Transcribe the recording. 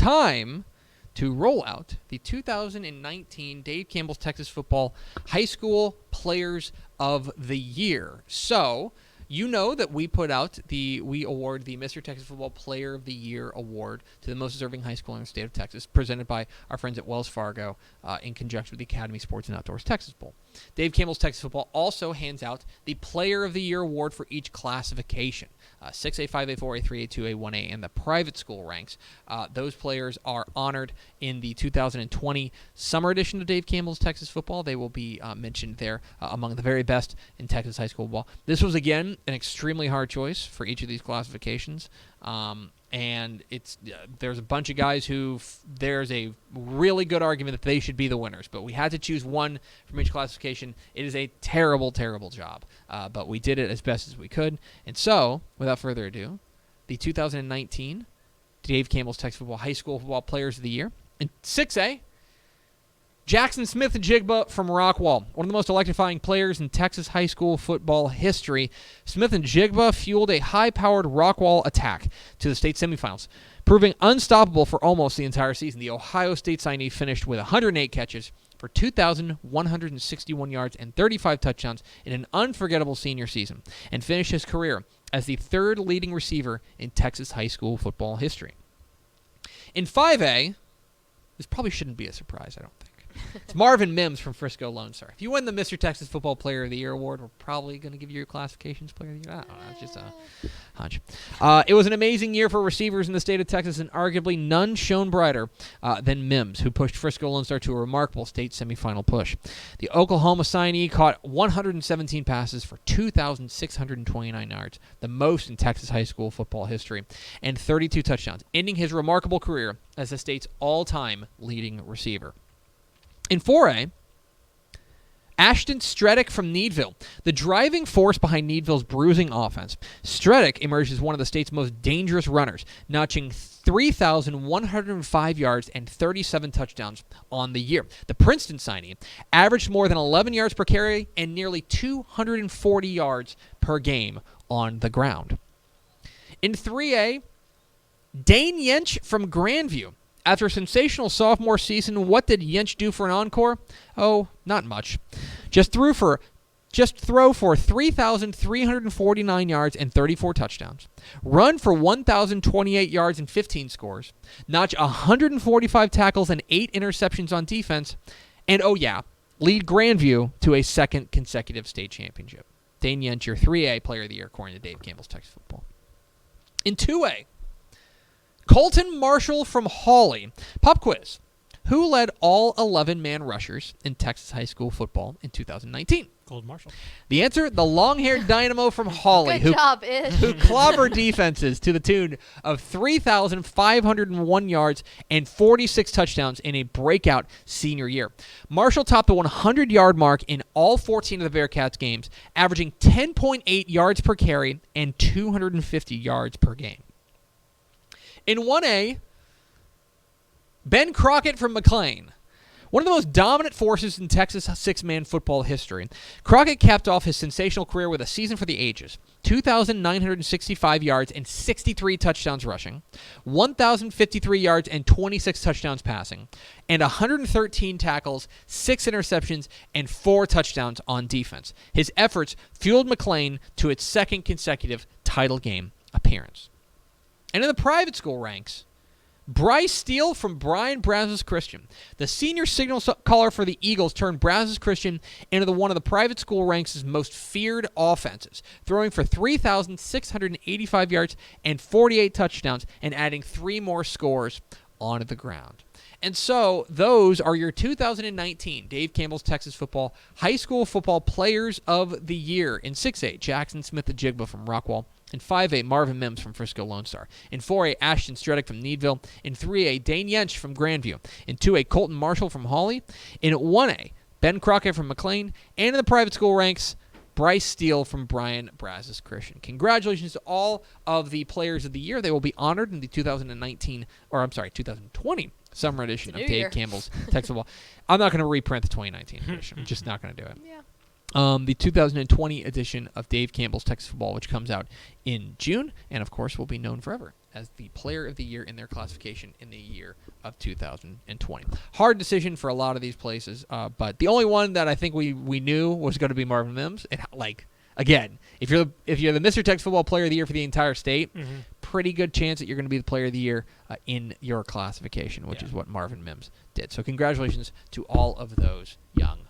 time to roll out the 2019 Dave Campbell's Texas Football High School Players of the Year. So, you know that we award the Mr. Texas Football Player of the Year award to the most deserving high school in the state of Texas, presented by our friends at Wells Fargo in conjunction with the Academy Sports and Outdoors Texas Bowl. Dave Campbell's Texas Football also hands out the Player of the Year award for each classification. 6A, 5A, 4A, 3A, 2A, 1A, and the private school ranks. Those players are honored in the 2020 summer edition of Dave Campbell's Texas Football. They will be mentioned there among the very best in Texas high school ball. This was, again, an extremely hard choice for each of these classifications. And there's a bunch of guys there's a really good argument that they should be the winners, but we had to choose one from each classification. It is a terrible, terrible job, but we did it as best as we could. And so, without further ado, the 2019 Dave Campbell's Texas Football High School Football Players of the Year. In 6A, Jackson Smith-Njigba from Rockwall, one of the most electrifying players in Texas high school football history. Smith-Njigba fueled a high-powered Rockwall attack to the state semifinals, proving unstoppable for almost the entire season. The Ohio State signee finished with 108 catches for 2,161 yards and 35 touchdowns in an unforgettable senior season, and finished his career as the third leading receiver in Texas high school football history. In 5A, this probably shouldn't be a surprise, I don't think. It's Marvin Mims from Frisco Lone Star. If you win the Mr. Texas Football Player of the Year award, we're probably going to give you your classifications player of the year. I don't know. It's just a hunch. It was an amazing year for receivers in the state of Texas, and arguably none shone brighter than Mims, who pushed Frisco Lone Star to a remarkable state semifinal push. The Oklahoma signee caught 117 passes for 2,629 yards, the most in Texas high school football history, and 32 touchdowns, ending his remarkable career as the state's all-time leading receiver. In 4A, Ashton Strada from Knievel, the driving force behind Knieville's bruising offense. Strada emerged as one of the state's most dangerous runners, notching 3,105 yards and 37 touchdowns on the year. The Princeton signee averaged more than 11 yards per carry and nearly 240 yards per game on the ground. In 3A, Dillon Muench from Grandview. After a sensational sophomore season, what did Muench do for an encore? Oh, not much. Just throw for 3,349 yards and 34 touchdowns. Run for 1,028 yards and 15 scores. Notch 145 tackles and 8 interceptions on defense. And oh yeah, lead Grandview to a second consecutive state championship. Dillon Muench, your 3A Player of the Year, according to Dave Campbell's Texas Football. In 2A, Colton Marshall from Hawley. Pop quiz. Who led all 11-man rushers in Texas high school football in 2019? Colton Marshall. The answer, the long-haired dynamo from Hawley. Good job, Ish. Who clobbered defenses to the tune of 3,501 yards and 46 touchdowns in a breakout senior year. Marshall topped the 100-yard mark in all 14 of the Bearcats games, averaging 10.8 yards per carry and 250 yards per game. In 1A, Ben Crockett from McLean. One of the most dominant forces in Texas six-man football history, Crockett capped off his sensational career with a season for the ages. 2,965 yards and 63 touchdowns rushing, 1,053 yards and 26 touchdowns passing, and 113 tackles, 6 interceptions, and 4 touchdowns on defense. His efforts fueled McLean to its second consecutive title game appearance. And in the private school ranks, Bryce Steele from Bryan Brazos Christian. The senior signal caller for the Eagles turned Brazos Christian into one of the private school ranks' most feared offenses, throwing for 3,685 yards and 48 touchdowns and adding 3 more scores onto the ground. And so those are your 2019 Dave Campbell's Texas Football High School Football Players of the Year. In 6A, Jackson Smith-Njigba from Rockwall. In 5A, Marvin Mims from Frisco Lone Star. In 4A, Ashton Strada from Knievel. In 3A, Dillon Muench from Grandview. In 2A, Colton Marshall from Hawley. In 1A, Ben Crockett from McLean. And in the private school ranks, Bryce Steele from Bryan Brazos Christian. Congratulations to all of the Players of the Year. They will be honored in the 2020 summer edition of Dave Campbell's Texas Football. I'm not going to reprint the 2019 edition. I'm just not going to do it. Yeah. the 2020 edition of Dave Campbell's Texas Football, which comes out in June, and of course will be known forever as the player of the year in their classification in the year of 2020. Hard decision for a lot of these places, but the only one that I think we knew was going to be Marvin Mims. And again, if you're the Mr. Texas Football Player of the Year for the entire state, pretty good chance that you're going to be the Player of the Year in your classification, which is what Marvin Mims did. So congratulations to all of those young